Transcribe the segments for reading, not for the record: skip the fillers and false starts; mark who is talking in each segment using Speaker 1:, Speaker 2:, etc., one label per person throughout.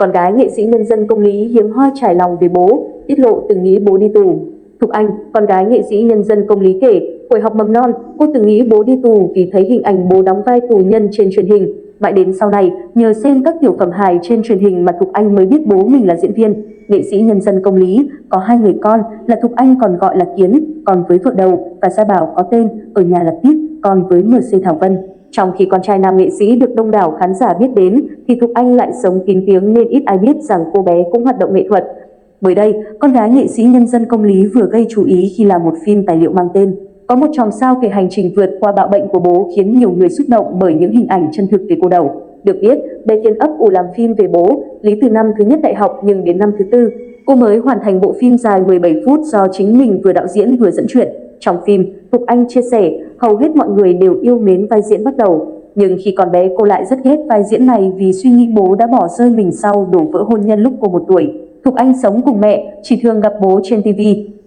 Speaker 1: Con gái nghệ sĩ nhân dân công lý hiếm hoi trải lòng về bố, tiết lộ từng nghĩ bố đi tù. Thục Anh, con gái nghệ sĩ nhân dân công lý kể, hồi học mầm non, cô từng nghĩ bố đi tù vì thấy hình ảnh bố đóng vai tù nhân trên truyền hình. Mãi đến sau này, nhờ xem các tiểu phẩm hài trên truyền hình mà Thục Anh mới biết bố mình là diễn viên. Nghệ sĩ nhân dân công lý có 2 người con là Thục Anh còn gọi là Kiến, con với vợ đầu, và Gia Bảo có tên ở nhà là Tít, con với MC Thảo Vân. Trong khi con trai nam nghệ sĩ được đông đảo khán giả biết đến, thì Thục Anh lại sống kín tiếng nên ít ai biết rằng cô bé cũng hoạt động nghệ thuật. Mới đây, con gái nghệ sĩ nhân dân công lý vừa gây chú ý khi làm một phim tài liệu mang tên Có một chòm sao kể hành trình vượt qua bạo bệnh của bố, khiến nhiều người xúc động bởi những hình ảnh chân thực về cô đầu. Được biết, bé Kiến ấp ủ làm phim về bố Lý từ năm thứ nhất đại học, nhưng đến năm thứ tư, cô mới hoàn thành bộ phim dài 17 phút do chính mình vừa đạo diễn vừa dẫn chuyện. Trong phim, Thục Anh chia sẻ, hầu hết mọi người đều yêu mến vai diễn bắt đầu. Nhưng khi còn bé cô lại rất ghét vai diễn này vì suy nghĩ bố đã bỏ rơi mình sau đổ vỡ hôn nhân lúc cô 1 tuổi. Thục Anh sống cùng mẹ, chỉ thường gặp bố trên TV.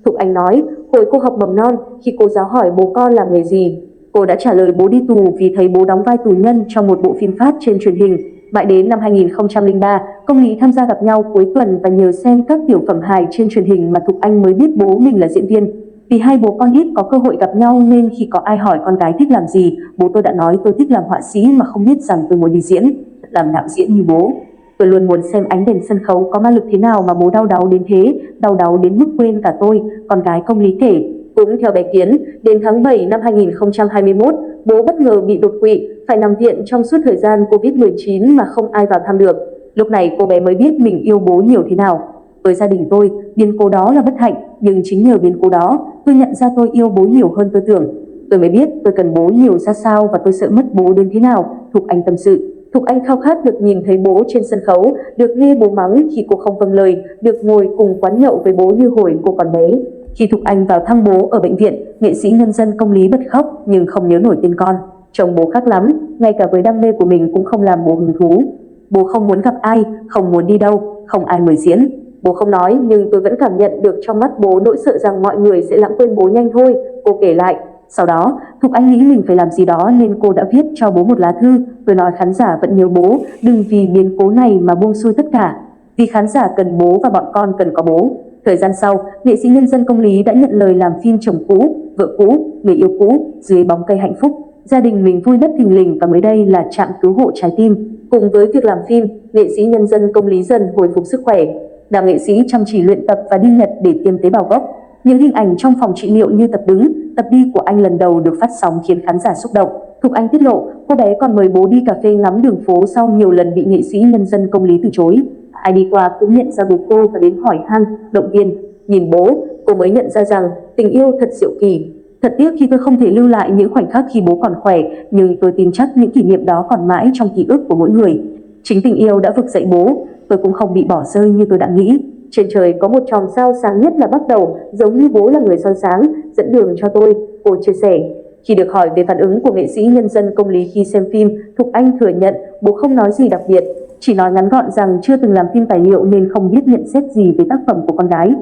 Speaker 1: Thục Anh nói, hồi cô học mầm non, khi cô giáo hỏi bố con làm nghề gì, cô đã trả lời bố đi tù vì thấy bố đóng vai tù nhân trong một bộ phim phát trên truyền hình. Mãi đến năm 2003, công lý tham gia gặp nhau cuối tuần và nhờ xem các tiểu phẩm hài trên truyền hình mà Thục Anh mới biết bố mình là diễn viên. Vì hai bố con ít có cơ hội gặp nhau nên khi có ai hỏi con gái thích làm gì, bố tôi đã nói tôi thích làm họa sĩ mà không biết rằng tôi muốn đi diễn, làm đạo diễn như bố. Tôi luôn muốn xem ánh đèn sân khấu có ma lực thế nào mà bố đau đáu đến thế, đau đáu đến mức quên cả tôi, con gái công lý kể. Cũng theo bé Kiến, đến tháng 7 năm 2021, bố bất ngờ bị đột quỵ, phải nằm viện trong suốt thời gian Covid-19 mà không ai vào thăm được. Lúc này cô bé mới biết mình yêu bố nhiều thế nào. Với gia đình tôi, biến cố đó là bất hạnh, nhưng chính nhờ biến cố đó, tôi nhận ra tôi yêu bố nhiều hơn tôi tưởng. Tôi mới biết tôi cần bố nhiều ra sao và tôi sợ mất bố đến thế nào, Thục Anh tâm sự. Thục Anh khao khát được nhìn thấy bố trên sân khấu, được nghe bố mắng khi cô không vâng lời, được ngồi cùng quán nhậu với bố như hồi cô còn bé. Khi Thục Anh vào thăm bố ở bệnh viện, nghệ sĩ nhân dân công lý bật khóc nhưng không nhớ nổi tên con. Chồng bố khác lắm, ngay cả với đam mê của mình cũng không làm bố hứng thú. Bố không muốn gặp ai, không muốn đi đâu, không ai mời diễn. Bố không nói nhưng tôi vẫn cảm nhận được trong mắt bố nỗi sợ rằng mọi người sẽ lãng quên bố nhanh thôi, cô kể lại. Sau đó, Thục Anh nghĩ mình phải làm gì đó nên cô đã viết cho bố một lá thư. Tôi nói khán giả vẫn nhớ bố, đừng vì biến cố này mà buông xuôi tất cả. Vì khán giả cần bố và bọn con cần có bố. Thời gian sau, nghệ sĩ nhân dân công lý đã nhận lời làm phim Chồng cũ, Vợ cũ, Người yêu cũ, Dưới bóng cây hạnh phúc. Gia đình mình vui bất thình lình và mới đây là Trạm cứu hộ trái tim. Cùng với việc làm phim, nghệ sĩ nhân dân công lý dần hồi phục sức khỏe. Nam nghệ sĩ chăm chỉ luyện tập và đi Nhật để tiêm tế bào gốc. Những hình ảnh trong phòng trị liệu như tập đứng, tập đi của anh lần đầu được phát sóng khiến khán giả xúc động. Thục Anh tiết lộ, cô bé còn mời bố đi cà phê ngắm đường phố sau nhiều lần bị nghệ sĩ nhân dân công lý từ chối. Ai đi qua cũng nhận ra bố cô và đến hỏi han, động viên. Nhìn bố, cô mới nhận ra rằng tình yêu thật diệu kỳ. Thật tiếc khi tôi không thể lưu lại những khoảnh khắc khi bố còn khỏe, nhưng tôi tin chắc những kỷ niệm đó còn mãi trong ký ức của mỗi người. Chính tình yêu đã vực dậy bố, tôi cũng không bị bỏ rơi như tôi đã nghĩ. Trên trời có một chòm sao sáng nhất là bắt đầu, giống như bố là người soi sáng, dẫn đường cho tôi, cô chia sẻ. Khi được hỏi về phản ứng của nghệ sĩ nhân dân công lý khi xem phim, Thục Anh thừa nhận bố không nói gì đặc biệt, chỉ nói ngắn gọn rằng chưa từng làm phim tài liệu nên không biết nhận xét gì về tác phẩm của con gái.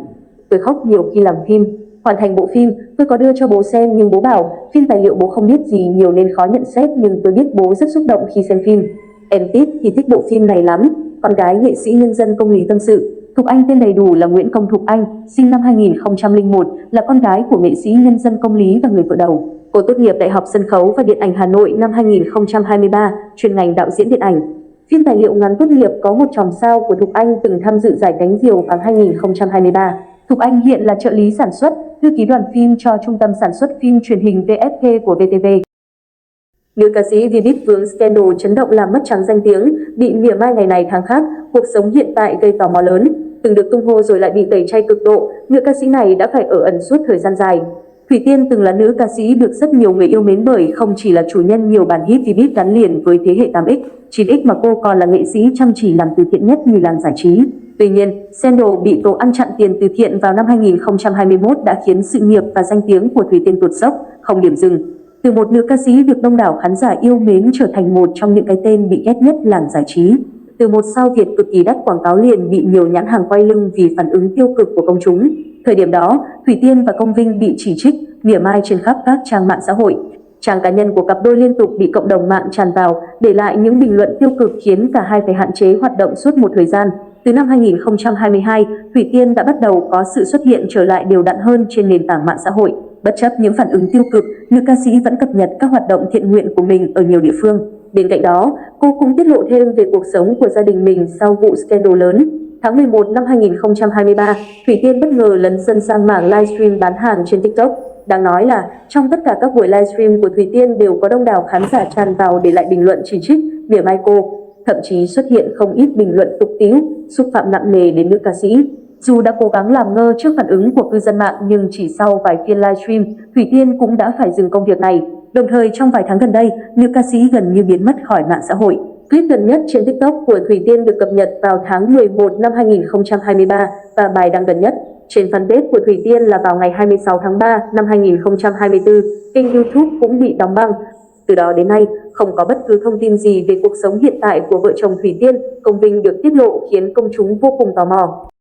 Speaker 1: Tôi khóc nhiều khi làm phim. Hoàn thành bộ phim, tôi có đưa cho bố xem nhưng bố bảo phim tài liệu bố không biết gì nhiều nên khó nhận xét, nhưng tôi biết bố rất xúc động khi xem phim. Em Tít thì thích bộ phim này lắm, con gái nghệ sĩ nhân dân công lý tâm sự. Thục Anh tên đầy đủ là Nguyễn Công Thục Anh, sinh năm 2001, là con gái của nghệ sĩ nhân dân công lý và người vợ đầu. Cô tốt nghiệp Đại học Sân khấu và Điện ảnh Hà Nội năm 2023, chuyên ngành đạo diễn điện ảnh. Phim tài liệu ngắn tốt nghiệp Có một chòm sao của Thục Anh từng tham dự giải Cánh Diều vào 2023. Thục Anh hiện là trợ lý sản xuất, thư ký đoàn phim cho Trung tâm Sản xuất Phim Truyền hình VFK của VTV. Nữ ca sĩ Vbiz vướng scandal chấn động làm mất trắng danh tiếng, bị mỉa mai ngày này tháng khác, cuộc sống hiện tại gây tò mò lớn. Từng được tung hô rồi lại bị tẩy chay cực độ, nữ ca sĩ này đã phải ở ẩn suốt thời gian dài. Thủy Tiên từng là nữ ca sĩ được rất nhiều người yêu mến bởi không chỉ là chủ nhân nhiều bản hit Vbiz gắn liền với thế hệ 8X, 9X mà cô còn là nghệ sĩ chăm chỉ làm từ thiện nhất như làng giải trí. Tuy nhiên, scandal bị tố ăn chặn tiền từ thiện vào năm 2021 đã khiến sự nghiệp và danh tiếng của Thủy Tiên tụt dốc, không điểm dừng. Từ một nữ ca sĩ được đông đảo khán giả yêu mến trở thành một trong những cái tên bị ghét nhất làng giải trí. Từ một sao Việt cực kỳ đắt quảng cáo liền bị nhiều nhãn hàng quay lưng vì phản ứng tiêu cực của công chúng. Thời điểm đó, Thủy Tiên và Công Vinh bị chỉ trích, mỉa mai trên khắp các trang mạng xã hội. Trang cá nhân của cặp đôi liên tục bị cộng đồng mạng tràn vào, để lại những bình luận tiêu cực khiến cả hai phải hạn chế hoạt động suốt một thời gian. Từ năm 2022, Thủy Tiên đã bắt đầu có sự xuất hiện trở lại đều đặn hơn trên nền tảng mạng xã hội. Bất chấp những phản ứng tiêu cực, nữ ca sĩ vẫn cập nhật các hoạt động thiện nguyện của mình ở nhiều địa phương. Bên cạnh đó, cô cũng tiết lộ thêm về cuộc sống của gia đình mình sau vụ scandal lớn. Tháng 11 năm 2023, Thủy Tiên bất ngờ lấn sân sang mảng livestream bán hàng trên TikTok. Đáng nói là trong tất cả các buổi livestream của Thủy Tiên đều có đông đảo khán giả tràn vào để lại bình luận chỉ trích, mỉa mai cô. Thậm chí xuất hiện không ít bình luận tục tĩu, xúc phạm nặng nề đến nữ ca sĩ. Dù đã cố gắng làm ngơ trước phản ứng của cư dân mạng nhưng chỉ sau vài phiên livestream, Thủy Tiên cũng đã phải dừng công việc này. Đồng thời trong vài tháng gần đây, nữ ca sĩ gần như biến mất khỏi mạng xã hội. Clip gần nhất trên TikTok của Thủy Tiên được cập nhật vào tháng 11 năm 2023 và bài đăng gần nhất trên fanpage của Thủy Tiên là vào ngày 26 tháng 3 năm 2024. Kênh YouTube cũng bị đóng băng. Từ đó đến nay, không có bất cứ thông tin gì về cuộc sống hiện tại của vợ chồng Thủy Tiên, Công Vinh được tiết lộ khiến công chúng vô cùng tò mò.